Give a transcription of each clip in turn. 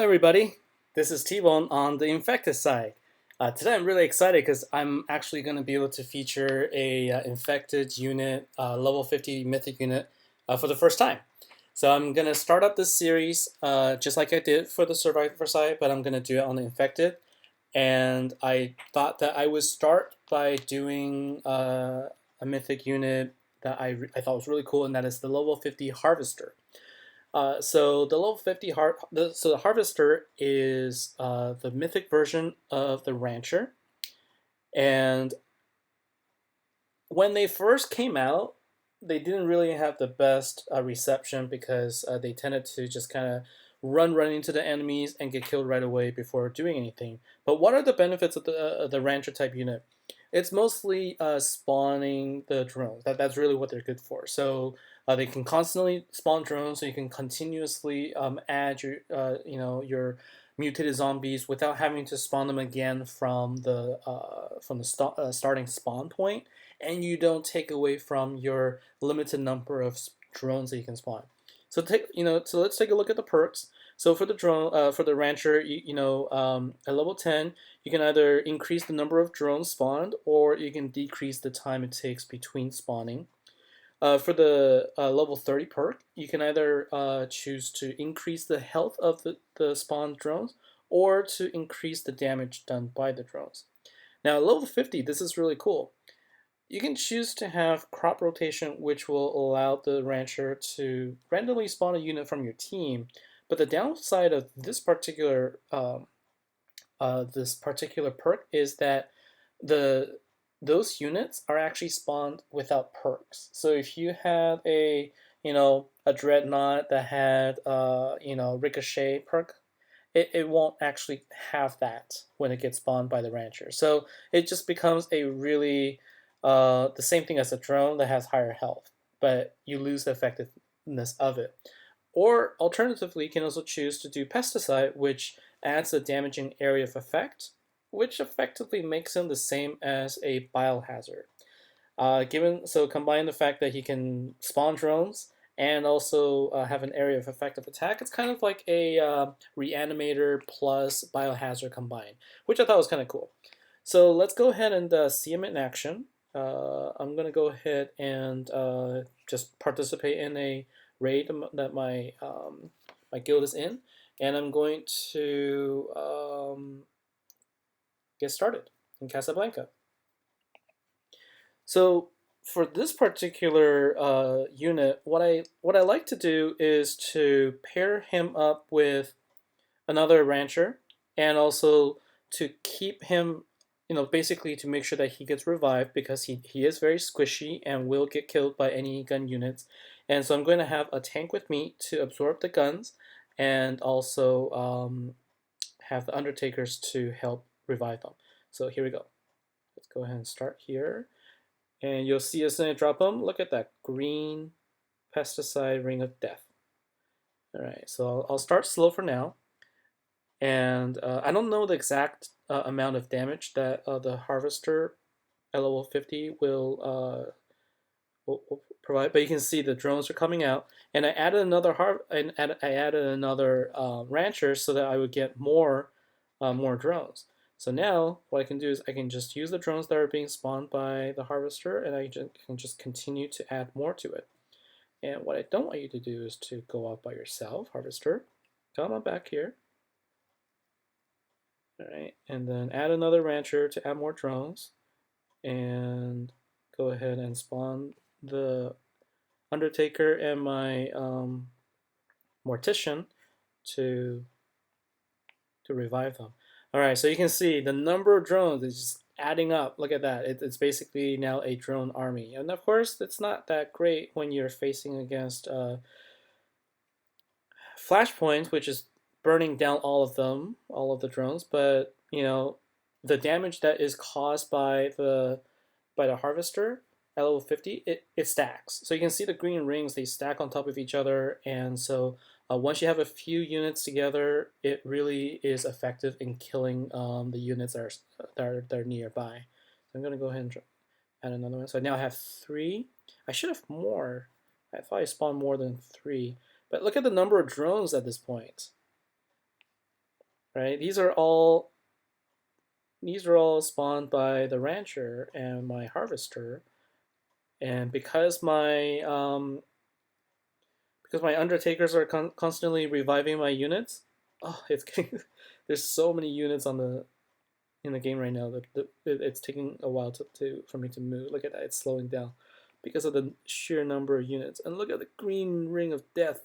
everybody. This is T-Bone on the infected side. Today I'm really excited because I'm actually going to be able to feature a infected unit, level 50 mythic unit, for the first time. So I'm going to start up this series just like I did for the survivor side, but I'm going to do it on the infected. And I thought that I would start by doing a mythic unit that I thought was really cool, and that is the level 50 harvester. So the level 50 so the harvester is the mythic version of the rancher, and when they first came out, they didn't really have the best reception because they tended to just kind of run into the enemies and get killed right away before doing anything. But what are the benefits of the rancher type unit? It's mostly spawning the drones. That's really what they're good for. So they can constantly spawn drones, so you can continuously add your mutated zombies without having to spawn them again from the starting spawn point, and you don't take away from your limited number of drones that you can spawn. So let's take a look at the perks. So for the drone, for the rancher, at level 10, you can either increase the number of drones spawned, or you can decrease the time it takes between spawning. For the level 30 perk, you can either choose to increase the health of the spawned drones, or to increase the damage done by the drones. Now, at level 50, this is really cool. You can choose to have crop rotation, which will allow the rancher to randomly spawn a unit from your team. But the downside of this particular perk is that those units are actually spawned without perks. So if you had a dreadnought that had ricochet perk, it won't actually have that when it gets spawned by the rancher. So it just becomes a really the same thing as a drone that has higher health, but you lose the effectiveness of it. Or alternatively, you can also choose to do pesticide, which adds a damaging area of effect, which effectively makes him the same as a biohazard. Combine the fact that he can spawn drones and also have an area of effective attack, it's kind of like a reanimator plus biohazard combined, which I thought was kind of cool. So let's go ahead and see him in action. I'm gonna go ahead and just participate in a raid that my guild is in, and I'm going to get started in Casablanca. So for this particular unit, what I like to do is to pair him up with another rancher, and also to keep him, basically to make sure that he gets revived, because he is very squishy and will get killed by any gun units. And so I'm going to have a tank with me to absorb the guns, and also have the undertakers to help revive them. So here we go. Let's go ahead and start here. And you'll see as soon as I drop them, look at that green pesticide ring of death. All right, so I'll start slow for now. And I don't know the exact amount of damage that the harvester at level 50 will provide, but you can see the drones are coming out. And I added another rancher so that I would get more drones. So now what I can do is I can just use the drones that are being spawned by the harvester, and I can just continue to add more to it. And what I don't want you to do is to go off by yourself, harvester. Come on back here. All right, and then add another rancher to add more drones, and go ahead and spawn the undertaker and my mortician to revive them. All right, so you can see the number of drones is just adding up. Look at that. It's basically now a drone army. And of course, it's not that great when you're facing against Flashpoint, which is burning down all of the drones. But, the damage that is caused by the harvester at level 50, it stacks. So you can see the green rings, they stack on top of each other. And so once you have a few units together, it really is effective in killing the units that are nearby. So I'm going to go ahead and add another one. So now I have 3. I should have more. I thought I spawned more than 3. But look at the number of drones at this point. right? These are all spawned by the rancher and my harvester, and because my undertakers are constantly reviving my units. Oh, it's getting there's so many units on the in the game right now that it's taking a while for me to move. Look at that, it's slowing down because of the sheer number of units. And look at the green ring of death.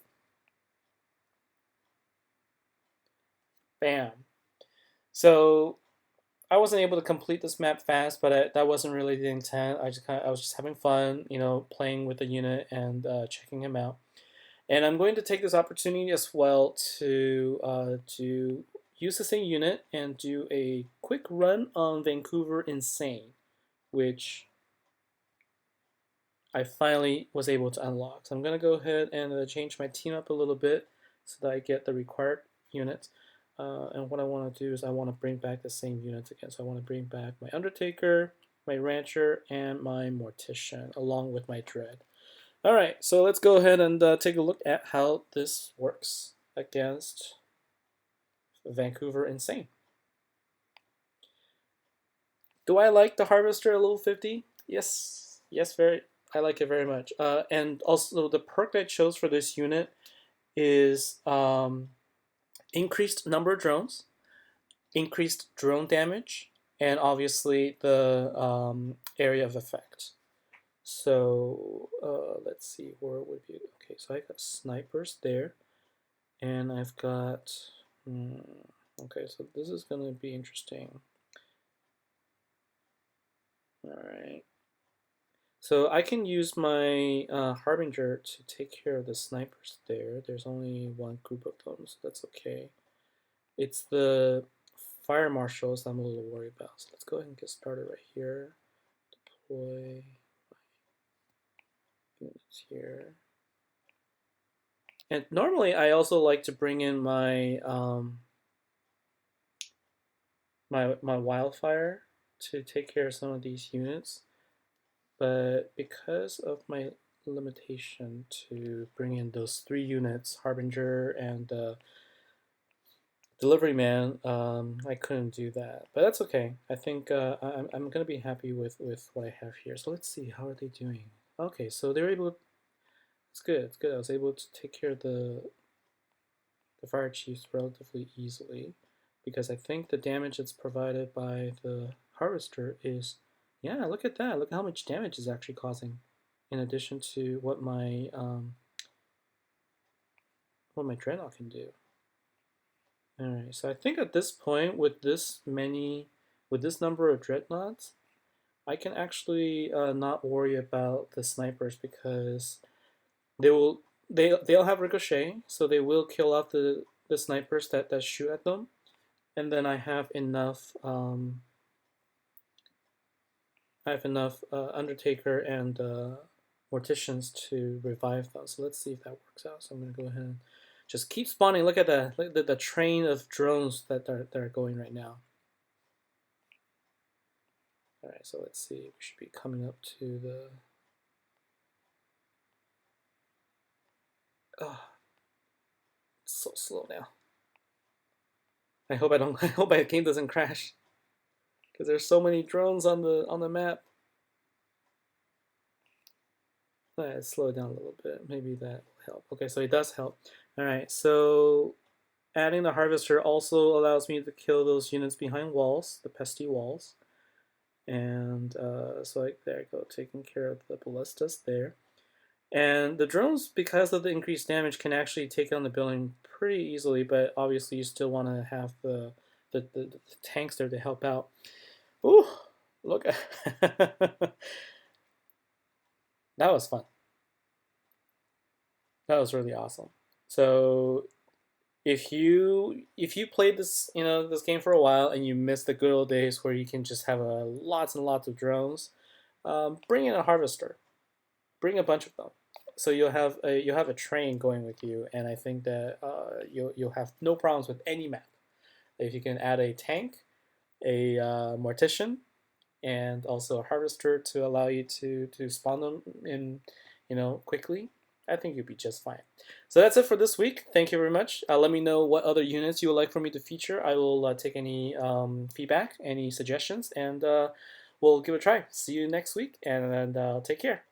Bam. So I wasn't able to complete this map fast, but that wasn't really the intent. I was just having fun, playing with the unit and checking him out. And I'm going to take this opportunity as well to use the same unit and do a quick run on Vancouver Insane, which I finally was able to unlock. So I'm going to go ahead and change my team up a little bit so that I get the required units. And what I want to do is I want to bring back the same units again. So I want to bring back my Undertaker, my Rancher, and my Mortician, along with my Dread. All right, so let's go ahead and take a look at how this works against Vancouver Insane. Do I like the Harvester at level 50? Yes, I like it very much. And also the perk that I chose for this unit is increased number of drones, increased drone damage, and obviously the area of effect. So let's see where it would be. Okay, so I got snipers there, and I've got. Okay, so this is gonna be interesting. All right. So I can use my Harbinger to take care of the snipers there. There's only one group of them, so that's okay. It's the fire marshals I'm a little worried about. So let's go ahead and get started right here. Deploy units here. And normally I also like to bring in my my wildfire to take care of some of these units. But because of my limitation to bring in those 3 units, Harbinger and Delivery Man, I couldn't do that. But that's okay. I think I'm going to be happy with what I have here. So let's see, how are they doing? Okay, so they're able to, it's good, it's good. I was able to take care of the fire chiefs relatively easily because I think the damage that's provided by the Harvester is, yeah, look at that. Look how much damage it's actually causing in addition to what my Dreadnought can do. Alright, so I think at this point, with this number of Dreadnoughts, I can actually not worry about the snipers because they'll have ricochet, so they will kill off the snipers that shoot at them, and then I have enough Undertaker and Morticians to revive them. So let's see if that works out. So I'm gonna go ahead and just keep spawning. Look at that, look at the train of drones that are going right now. All right, so let's see. We should be coming up to the. Oh, it's so slow now. I hope I don't. I hope my game doesn't crash because there's so many drones on the map. Let's slow it down a little bit. Maybe that will help. Okay, so it does help. All right, so adding the Harvester also allows me to kill those units behind walls, the pesky walls. And so there I go, taking care of the ballistas there. And the drones, because of the increased damage, can actually take on the building pretty easily, but obviously you still want to have the tanks there to help out. Ooh, look at that was fun. That was really awesome. So if you played this this game for a while and you missed the good old days where you can just have lots and lots of drones, bring in a harvester, bring a bunch of them, so you'll have a train going with you, and I think that you'll have no problems with any map if you can add a tank, a mortician, and also a harvester to allow you to spawn them in quickly. I think you'll be just fine. So that's it for this week. Thank you very much. Let me know what other units you would like for me to feature. I will take any feedback, any suggestions, and we'll give it a try. See you next week, and take care.